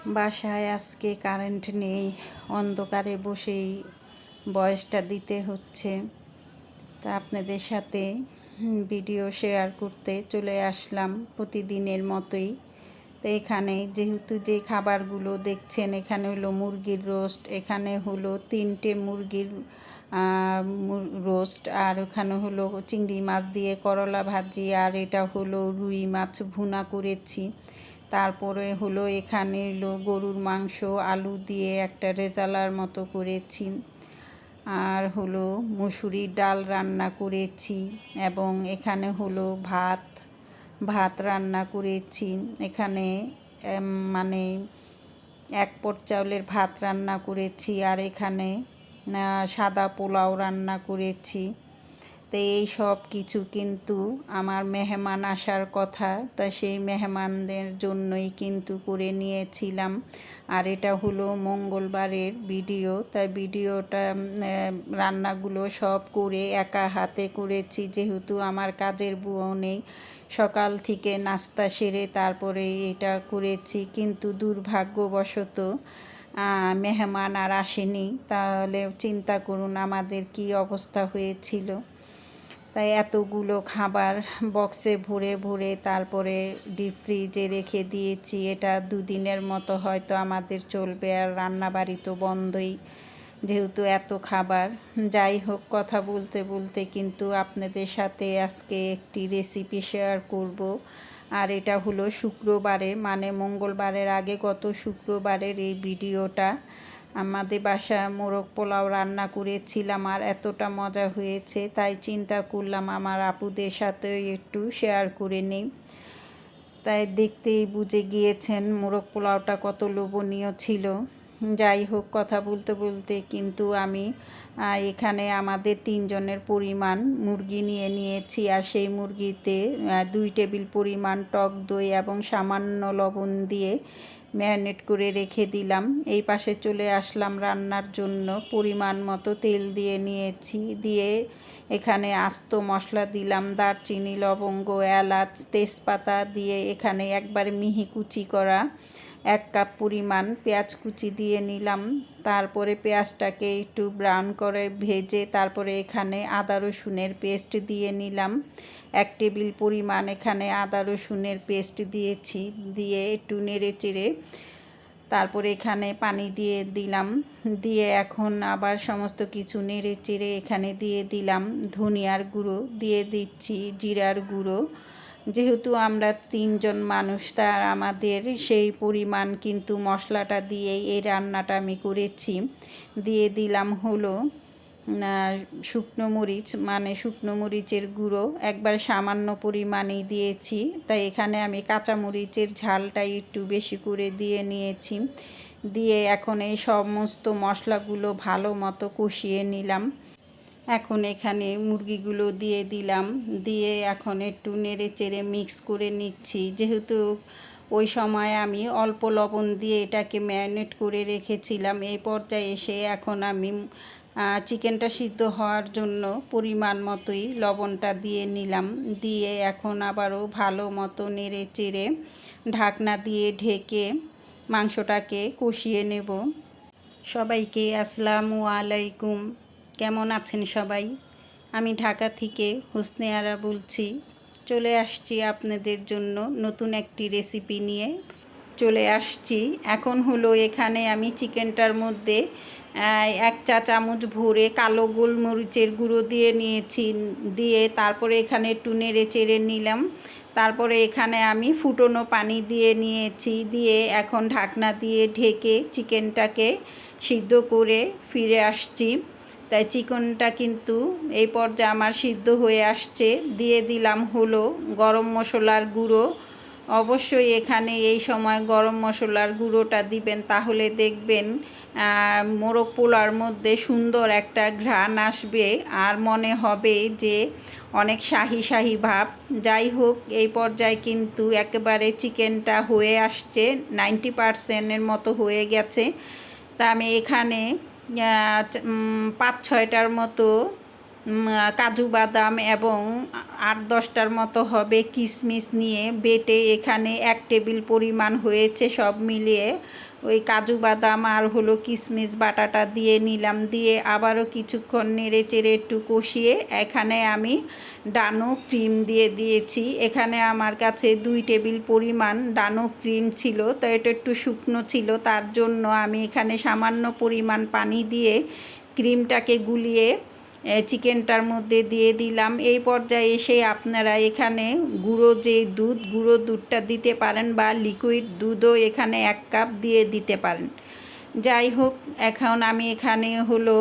বাসায় আজকে কারেন্ট নেই, অন্ধকারে বসেই ভয়েসটা দিতে হচ্ছে। তা আপনাদের সাথে ভিডিও শেয়ার করতে চলে আসলাম প্রতিদিনের মতোই। তো এখানে যেহেতু যে খাবারগুলো দেখছেন, এখানে হলো মুরগির রোস্ট, এখানে হলো 3টে মুরগির রোস্ট, আর ওখানে হলো চিংড়ি মাছ দিয়ে করলা ভাজি, আর এটা হলো রুই মাছ ভুনা করেছি। তারপরে হলো এখানে হলো গরুর মাংস আলু দিয়ে একটা রেজালার মতো করেছি, আর হলো মুসুরির ডাল রান্না করেছি, এবং এখানে হলো ভাত রান্না করেছি। এখানে মানে 1 পট চাউলের ভাত রান্না করেছি, আর এখানে সাদা পোলাও রান্না করেছি। তো এই সব কিছু কিন্তু আমার মেহমান আসার কথা, তা সেই মেহমানদের জন্যই কিন্তু করে নিয়েছিলাম। আর এটা হলো মঙ্গলবারের ভিডিও, তাই ভিডিওটা রান্নাগুলো সব করে একা হাতে করেছি, যেহেতু আমার কাজের বুয়াও নেই। সকাল থেকে নাস্তা সেরে তারপরে এটা করেছি, কিন্তু দুর্ভাগ্যবশত মেহমান আর আসেনি। তাহলে চিন্তা করুন আমাদের কি অবস্থা হয়েছিল। তাই এতগুলো খাবার বক্সে ভরে ভরে তারপরে ডিপ ফ্রিজে রেখে দিয়েছি। এটা 2 দিনের মতো হয়তো আমাদের চলবে, আর রান্নাবাড়ি তো বন্ধই, যেহেতু এত খাবার। যাই হোক, কথা বলতে বলতে কিন্তু আপনাদের সাথে আজকে একটি রেসিপি শেয়ার করব। আর এটা হলো শুক্রবারে, মানে মঙ্গলবারের আগে গত শুক্রবারের এই ভিডিওটা। আমাদের বাসায় মোরগ পোলাও রান্না করেছিলাম, আর এতটা মজা হয়েছে, তাই চিন্তা করলাম আমার আপুদের সাথেও একটু শেয়ার করে নিই। তাই দেখতেই বুঝে গিয়েছেন মোরগ পোলাওটা কত লোভনীয় ছিল। যাই হোক, কথা বলতে বলতে কিন্তু আমি এখানে আমাদের 3 জনের পরিমাণ মুরগি নিয়ে নিয়েছি, আর সেই মুরগিতে 2 টেবিল পরিমাণ টক দই এবং সামান্য লবণ দিয়ে ম্যারিনেট করে রেখে দিলাম। এই পাশে চলে আসলাম রান্নার জন্য। পরিমাণ মতো তেল দিয়ে নিয়েছি, দিয়ে এখানে আস্ত মশলা দিলাম, দারচিনি, লবঙ্গ, এলাচ, তেজপাতা দিয়ে এখানে একবারে মিহি কুচি করা 1 কাপ পরিমাণ পেঁয়াজ কুচি দিয়ে নিলাম। তারপরে পেঁয়াজটাকে একটু ব্রাউন করে ভেজে তারপরে এখানে আদা রসুনের পেস্ট দিয়ে নিলাম। 1 টেবিল পরিমাণ এখানে আদা রসুনের পেস্ট দিয়েছি, দিয়ে একটু নেড়ে চেড়ে তারপরে এখানে পানি দিয়ে দিলাম। দিয়ে এখন আবার সমস্ত কিছু নেড়ে চেড়ে এখানে দিয়ে দিলাম ধনিয়ার গুঁড়ো, দিয়ে দিচ্ছি জিরার গুঁড়ো। যেহেতু আমরা 3 জন মানুষ, তার আমাদের সেই পরিমাণ কিন্তু মশলাটা দিয়েই এই রান্নাটা আমি করেছি। দিয়ে দিলাম হলো শুকনো মরিচ, মানে শুকনো মরিচের গুঁড়ো একবার সামান্য পরিমাণেই দিয়েছি, তাই এখানে আমি কাঁচা মরিচের ঝালটাই একটু বেশি করে দিয়ে নিয়েছি। দিয়ে এখন এই সমস্ত মশলাগুলো ভালো মতো কষিয়ে নিলাম। এখন এখানে মুরগিগুলো দিয়ে দিলাম, দিয়ে এখন একটু নেড়ে চেড়ে মিক্স করে নিচ্ছি। যেহেতু ওই সময় আমি অল্প লবণ দিয়ে এটাকে ম্যারিনেট করে রেখেছিলাম, এই পর্যায়ে এসে এখন আমি চিকেনটা সিদ্ধ হওয়ার জন্য পরিমাণ মতোই লবণটা দিয়ে নিলাম। দিয়ে এখন আবারও ভালো মতো নেড়ে চেড়ে ঢাকনা দিয়ে ঢেকে মাংসটাকে কষিয়ে নেব। সবাইকে আসসালামু আলাইকুম, কেমন আছেন সবাই? আমি ঢাকা থেকে হোসনে আরা বলছি। চলে আসছি আপনাদের জন্য নতুন একটি রেসিপি নিয়ে চলে আসছি। এখন হলো এখানে আমি চিকেনটার মধ্যে 1 চা চামচ ভরে কালো গোলমরিচের গুঁড়ো দিয়ে নিয়েছি, দিয়ে তারপরে এখানে একটু নেড়ে চেড়ে নিলাম। তারপরে এখানে আমি ফুটনো পানি দিয়ে নিয়েছি, দিয়ে এখন ঢাকনা দিয়ে ঢেকে চিকেনটাকে সিদ্ধ করে ফিরে আসছি। তাই চিকেনটা কিন্তু এই পর্যায়ে আমার সিদ্ধ হয়ে আসছে। দিয়ে দিলাম হলো গরম মশলার গুঁড়ো। অবশ্যই এখানে এই সময় গরম মশলার গুঁড়োটা দিবেন, তাহলে দেখবেন মোরগ পোলাওর মধ্যে সুন্দর একটা ঘ্রাণ আসবে, আর মনে হবে যে অনেক শাহি শাহি ভাব। যাই হোক, এই পর্যায়ে কিন্তু একেবারে চিকেনটা হয়ে আসছে, 90% মতো হয়ে গেছে। তা আমি এখানে 5-6টার মতো কাজু বাদাম এবং 8-10টার মতো হবে কিশমিশ নিয়ে বেটে এখানে 1 টেবিল পরিমাণ হয়েছে সব মিলিয়ে। ওই কাজু বাদাম আর হলো কিশমিশ বাটাটা দিয়ে নিলাম, দিয়ে আবারও কিছুক্ষণ নেড়ে চেড়ে একটু কষিয়ে এখানে আমি ডানো ক্রিম দিয়ে দিয়েছি। এখানে আমার কাছে 2 টেবিল পরিমাণ ডানো ক্রিম ছিল, তো এটা একটু শুকনো ছিল, তার জন্য আমি এখানে সামান্য পরিমাণ পানি দিয়ে ক্রিমটাকে গুলিয়ে চিকেনটার মধ্যে দিয়ে দিলাম। এই পর্যায়ে এসে আপনারা এখানে গুঁড়ো দুধটা দিতে পারেন বা লিকুইড দুধও এখানে 1 কাপ দিয়ে দিতে পারেন। যাই হোক, এখন আমি এখানে হলো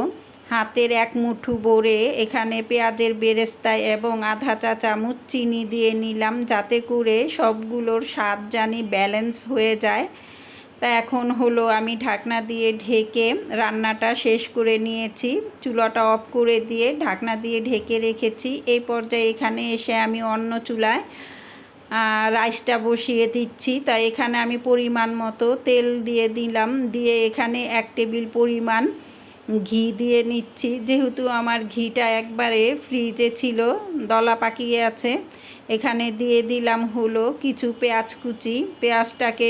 হাতের 1 মুঠো ভরে এখানে পেঁয়াজের বেরেস্তা এবং আধা চা চামচ চিনি দিয়ে নিলাম, যাতে করে সবগুলোর স্বাদ জানি ব্যালেন্স হয়ে যায়। তা এখন হলো আমি ঢাকনা দিয়ে ঢেকে রান্নাটা শেষ করে নিয়েছি। চুলাটা অফ করে দিয়ে ঢাকনা দিয়ে ঢেকে রেখেছি। এই পর্যায়ে এখানে এসে আমি অন্য চুলায় রাইসটা বসিয়ে দিচ্ছি। তাই এখানে আমি পরিমাণ মতো তেল দিয়ে দিলাম, দিয়ে এখানে 1 টেবিল পরিমাণ ঘি দিয়ে নিচ্ছি। যেহেতু আমার ঘিটা একবারে ফ্রিজে ছিল, দলা পাকিয়ে আছে, এখানে দিয়ে দিলাম হলো কিছু পেঁয়াজ কুচি। পেঁয়াজটাকে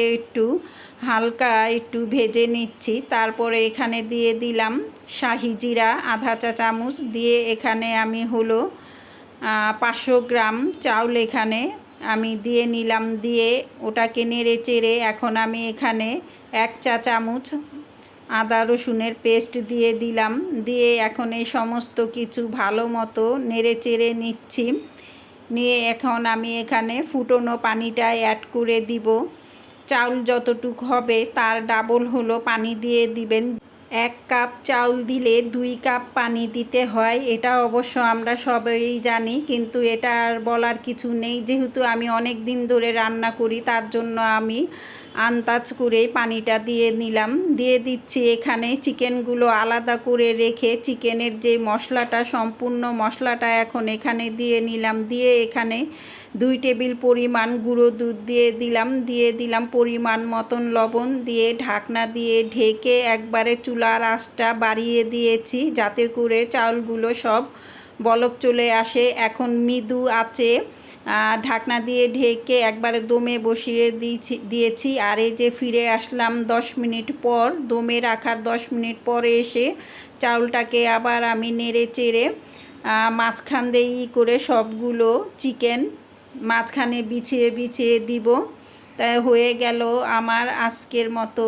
হালকা একটু ভেজে নিচ্ছি। তারপরে এখানে দিয়ে দিলাম শাহি জিরা আধা চা চামচ, দিয়ে এখানে আমি হলো 500 গ্রাম চাউল এখানে আমি দিয়ে নিলাম, দিয়ে ওটাকে নেড়ে চেড়ে এখন আমি এখানে 1 চা চামচ আদা রসুনের পেস্ট দিয়ে দিলাম, দিয়ে এখন এই সমস্ত কিছু ভালো মতো নেড়ে চেড়ে নিচ্ছি। নিয়ে এখন আমি এখানে ফুটনো পানিটা অ্যাড করে দিব। চাউল যতটুকু হবে তার ডাবল হলো পানি দিয়ে দিবেন। 1 কাপ চাউল দিলে 2 কাপ পানি দিতে হয়, এটা অবশ্য আমরা সবাই জানি, কিন্তু এটা আর বলার কিছু নেই। যেহেতু আমি অনেক দিন ধরে রান্না করি, তার জন্য আমি আন্দাজ করে পানিটা দিয়ে নিলাম। দিয়ে দিচ্ছি এখানে চিকেনগুলো আলাদা করে রেখে চিকেনের যে মশলাটা, সম্পূর্ণ মশলাটা এখন এখানে দিয়ে নিলাম। দিয়ে এখানে 2 টেবিল পরিমাণ গুঁড়ো দুধ দিয়ে দিলাম পরিমাণ মতন লবণ, দিয়ে ঢাকনা দিয়ে ঢেকে একবারে চুলার আঁচটা বাড়িয়ে দিয়েছি, যাতে করে চাউলগুলো সব বলক চলে আসে। এখন মৃদু আঁচে ঢাকনা দিয়ে ঢেকে একবারে দমে বসিয়ে দিয়েছি। আর এই যে ফিরে আসলাম 10 মিনিট পর, দমে রাখার 10 মিনিট পরে এসে চাউলটাকে আবার আমি নেড়ে চেড়ে মাঝখান দিয়ে করে সবগুলো চিকেন মাঝখানে বিছিয়ে দিব। তাই হয়ে গেল আমার আজকের মতো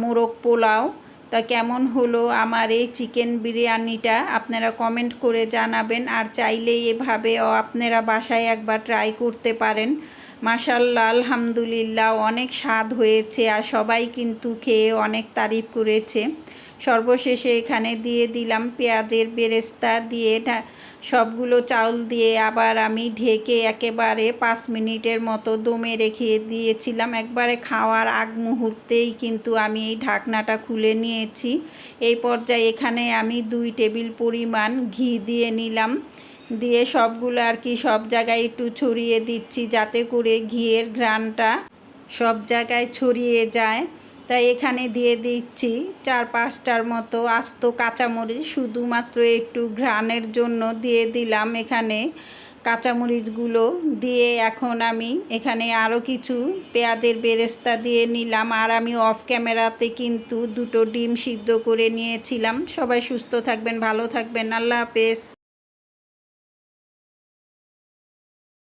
মোরগ পোলাও। তা কেমন হলো আমার এই চিকেন বিরিয়ানিটা আপনারা কমেন্ট করে জানাবেন। আর চাইলেই এভাবেও আপনারা বাসায় একবার ট্রাই করতে পারেন। মাশাআল্লাহ, আলহামদুলিল্লাহ, অনেক স্বাদ হয়েছে আর সবাই কিন্তু খেয়ে অনেক তারিফ করেছে। সর্বশেষে এখানে দিয়ে দিলাম পেঁয়াজের বেরেস্তা, দিয়ে সবগুলো চাউল দিয়ে আবার আমি ঢেকে একেবারে 5 মিনিটের মতো দমে রেখে দিয়েছিলাম। একবারে খাওয়ার আগ মুহূর্তেই কিন্তু আমি এই ঢাকনাটা খুলে নিয়েছি। এই পর্যায়ে এখানে আমি 2 টেবিল পরিমাণ ঘি দিয়ে নিলাম, দিয়ে সবগুলো আর কি সব জায়গায় একটু ছড়িয়ে দিচ্ছি, যাতে করে ঘিয়ের ঘ্রাণটা সব জায়গায় ছড়িয়ে যায়। তাই এখানে দিয়ে দিচ্ছি 4-5টার মতো আস্ত কাঁচামরিচ, শুধুমাত্র একটু ঘ্রাণের জন্য দিয়ে দিলাম এখানে কাঁচামরিচগুলো। দিয়ে এখন আমি এখানে আরও কিছু পেঁয়াজের বেরেস্তা দিয়ে নিলাম। আর আমি অফ ক্যামেরাতে কিন্তু 2টো ডিম সিদ্ধ করে নিয়েছিলাম। সবাই সুস্থ থাকবেন, ভালো থাকবেন, আল্লাহ হাফেজ।